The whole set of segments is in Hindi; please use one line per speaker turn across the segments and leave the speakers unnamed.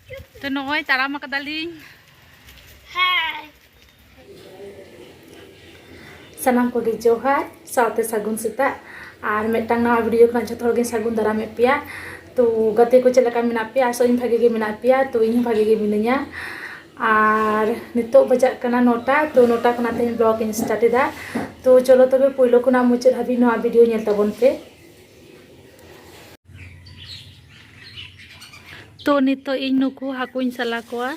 तो नॉय ताराम akadaling
सानाम को जोहार साथे सागुन सेता और मेटांग नवा वीडियो को जो थोड़ा सागुन दाराम पेया तो गते को चलका मेना पेया आसो इन भागे के मेना पेया तो इन भागे के मिनया और नितो बजा कना नोटा तो नोटा कना तेन ब्लॉग इन स्टार्ट दा तो चलो तबे पहिलो को ना मुचाद हाबी नवा वीडियो नेल ताबन पे
तो नितो इन नुकु हाकुइन सला कोआ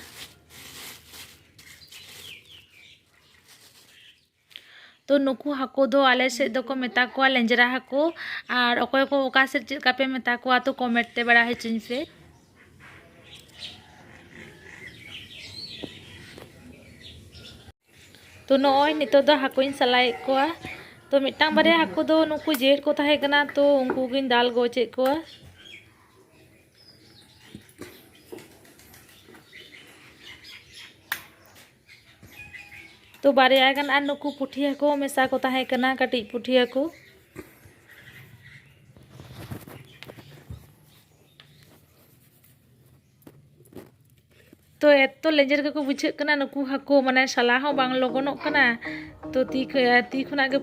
तो नुकु हाको दो आले से दो को मेता को लेंजरा हाको और अकोय को ओका से चिका पे मेता को तो कमेंट ते बड़ा है चिन पे तो नॉय नितो दो हाकुइन सलाय कोआ तो मिटांग बारे हाको दो नुकु जेड को थाहे कना तो उनको गिन दाल गोचे कोआ तो बारे गान और नुकु पुठिया को मेसा को ताहे कना कटी पुठिया को तो एतो लेंजर को बुझे कना नुकु हाको माने सला हो बांग लगनोक कना तो ती खुना के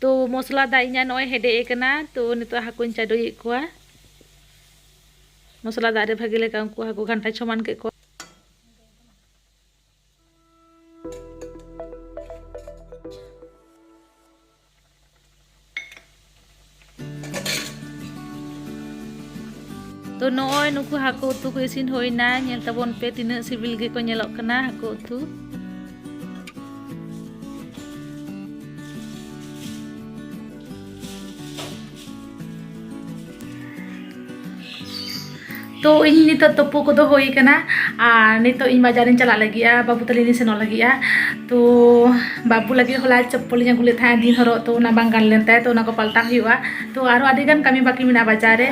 तो मसला दाइया नॉय हेडे कना तो नितो हाकुइन चाडोई कोआ मसला दारे भागी लेका उनको हाको घंटा छमान के को तो नॉय नुकु हाको उतु को इसिन होइना नेल ताबन पे तिना सिबिल गे को नेलक कना हाको उतु तो इन नित तपो को होई कना और नित इन बाजार चला लगी बाबू तलिनी सेन लगी तो बाबू लगी होला चप्पल गुले था दिन हर तो बांग गान लेनता तो को पलटा हुआ तो और आदिगान कमी बाकी मेना बाजार रे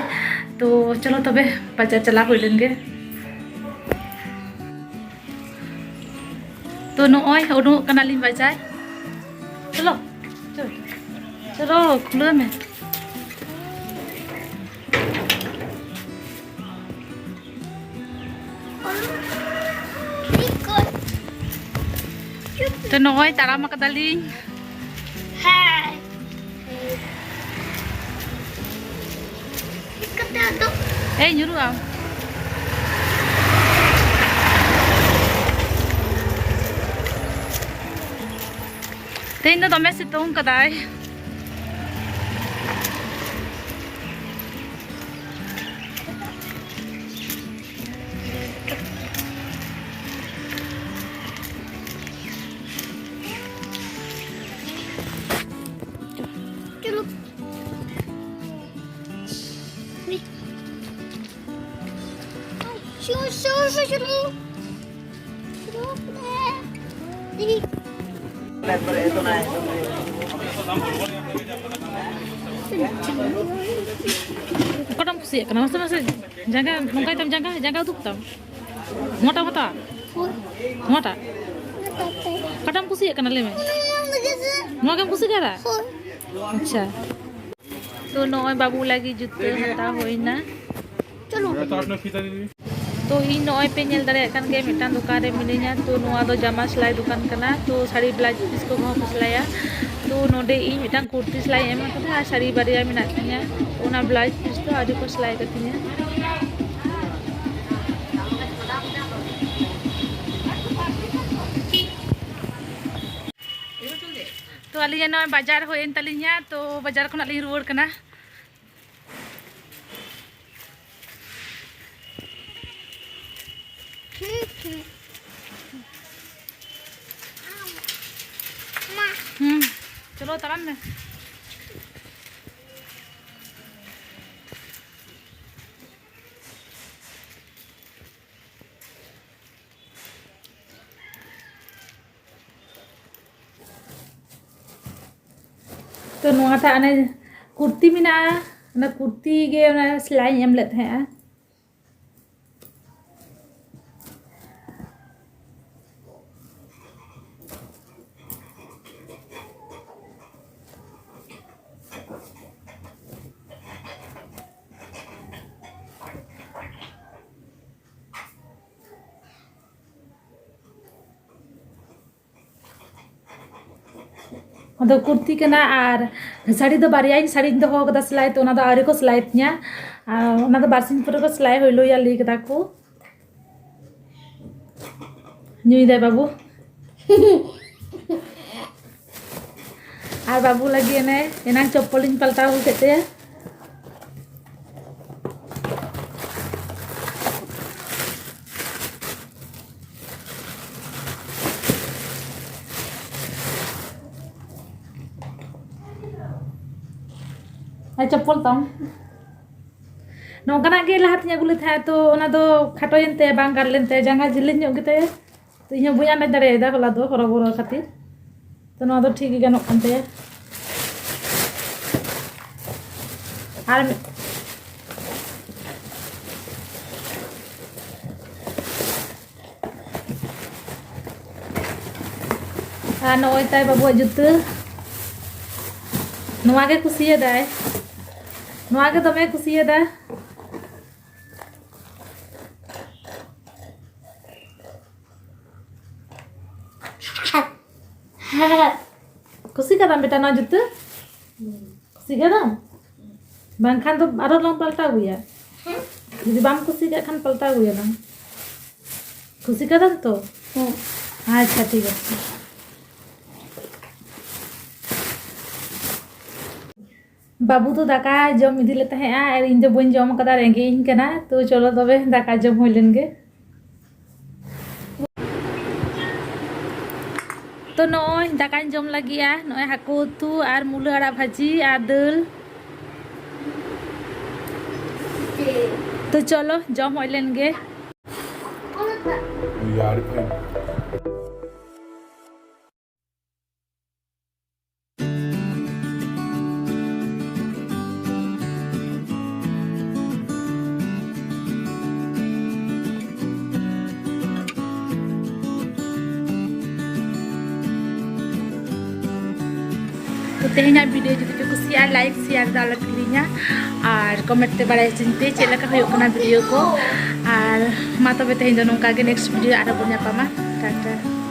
तो चलो तबे बाजार चला हुई लेंगे तो नॉय उडुक कना लिन बाजार चलो चलो चलो खुले में तो नॉय तारा makadaling
Hai. Kata tu.
nyuruh am Tên nó dome sitong kadai
Chalo. Ni. Shoo. Chalo. Ni.
Kadang pusing kena masa jaga mungkai tam jaga tuh tam mata kadang pusing kena leme mau kan pusing kara अच्छा तो नॉय बाबू लगी जुते हता होइना
Chalo.
तो इन नॉय पे नेल दारे कान गे मिटान दुकान रे मिनिया तो नोआ दो जामा सिलाई दुकान कना तो साड़ी ब्लाउज पीस को को सिलाया तो नोडे इन मिटान कुर्ती सिलाई एम कदा साड़ी बारिया मिना तिया ओना ब्लाउज पीस तो आदि को सिलाई कतिया तो अलिया नॉय बाजार होएन तलिया तो बाजार खना लि रुवाड़ कना चलो तराम में तो नोआ था अने कुर्ती मिना ना कुर्ती गे ना सिलाई एम लेते हैं तो कुर्ती कना और साड़ी दो बारिया साड़ी दो हो कदा सिलाई तो ना आरे को सिलाई तिया ना तो बारसिन पर को सिलाई होइलो या ली कदा को न्यूई दे बाबू और बाबू लगी ने एना चप्पल इन पलटा हो केते चप्पल तम नौकना के लहात अगुले था तो ओना दो खाटोयनते बांग गार लेनते जांगा जिलिन ᱧᱚᱜ ᱜᱮᱛᱮ तो ᱤᱧ ᱵᱩᱧ ᱟᱱᱟᱡ ᱫᱟᱲᱮᱭᱟᱫᱟ ᱦᱚᱞᱟ ᱫᱚ ᱦᱚᱨᱚᱵᱚᱨᱚ ᱠᱷᱟᱹᱛᱤᱨ तो ᱱᱚᱣᱟ ᱫᱚ ᱴᱷᱤᱠ ᱜᱮ ᱜᱟᱱᱚᱜ ᱠᱟᱱ ᱛᱟᱭᱟ ᱟᱨ ᱱᱚᱜᱼᱚᱭ ᱛᱟᱭ ᱵᱟᱵᱩᱣᱟᱜ ᱡᱩᱛᱟᱹ ᱱᱚᱣᱟ ᱜᱮ ᱠᱩᱥᱤᱭᱟᱫᱟᱭ नोआ के दमे कुसियदा कुसी का बेटा ना जुते कुसी का बांखान तो आरो लंग पलटा हुआ
Jadi bam kusi gak kan palta gue ya bang. Kusi kadang tuh. अच्छा ठीक है बाबू तो दाका जम इदी लेते हैं और इन जो बन जम कदा रेंगे इन कना तो चलो तबे दाका जम हो लेंगे तो नय दाका जम लगी नय हाको तू और मुलो आड़ा भाजी और दाल तो चलो जम हो लेंगे
यार भाई
तो तेहना वीडियो जुदी पे कुसिया लाइक शेयर दाला कलिnya और कमेंट ते बारे चिंते चेलका होयो कना वीडियो को और मा तबे तेहन जो नोंका गे नेक्स्ट वीडियो आरो बन nyapama टाटा।